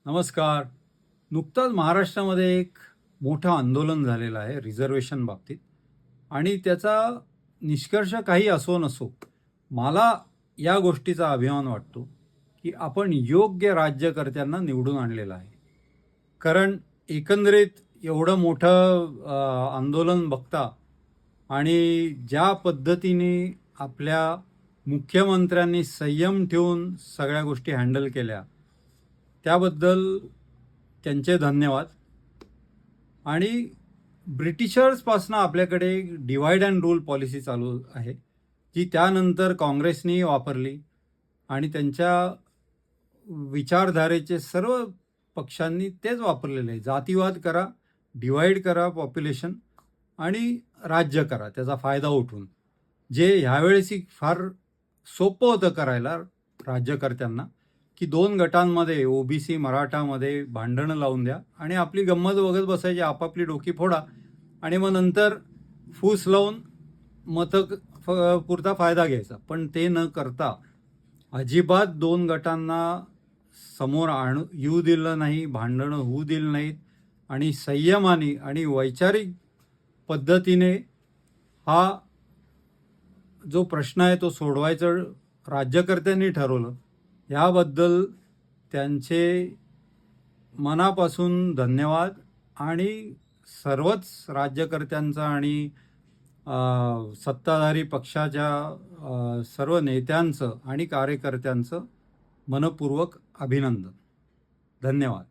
नमस्कार. नुकताच महाराष्ट्रामध्ये एक मोठं आंदोलन झालेलं आहे रिझर्वेशन बाबतीत आणि त्याचा निष्कर्ष काही असो नसो, मला या गोष्टीचा अभिमान वाटतो, की आपण योग्य राज्यकर्त्यांना निवडून आणलेलं आहे. कारण एकंदरीत एवढं मोठं आंदोलन बघता आणि ज्या पद्धतीने आपल्या मुख्यमंत्र्यांनी संयम ठेवून सगळ्या गोष्टी हँडल केल्या, त्याबद्दल त्यांचे धन्यवाद. आणि ब्रिटिशर्सपासून आपल्याकडे डिवाइड अँड रूल पॉलिसी चालू आहे, जी त्यानंतर काँग्रेसनी वापरली आणि त्यांच्या विचारधारेचे सर्व पक्षांनी तेच वापरलेले आहे. जातीवाद करा, डिवाइड करा पॉप्युलेशन आणि राज्य करा त्याचा फायदा उठवून. जे ह्यावेळेस फार सोपं होतं करायला राज्यकर्त्यांना, की 2 गटांमध्ये ओबीसी मराठामध्ये भांडणं लावून द्या आणि आपली गंमत बघत बसायची, आपापली डोकी फोडा आणि मग नंतर फूस लावून मतं पुरता फायदा घ्यायचा. पण ते न करता अजिबात 2 गटांना समोर येऊ दिलं नाही, भांडणं होऊ दिलं नाहीत आणि संयमाने आणि वैचारिक पद्धतीने हा जो प्रश्न आहे तो सोडवायचं राज्यकर्त्यांनी ठरवलं. याबद्दल त्यांचे मनापासून धन्यवाद आणि सर्वच राज्यकर्त्यांचा आणि सत्ताधारी पक्षाच्या सर्व नेत्यांचं आणि कार्यकर्त्यांचं मनपूर्वक अभिनंदन. धन्यवाद.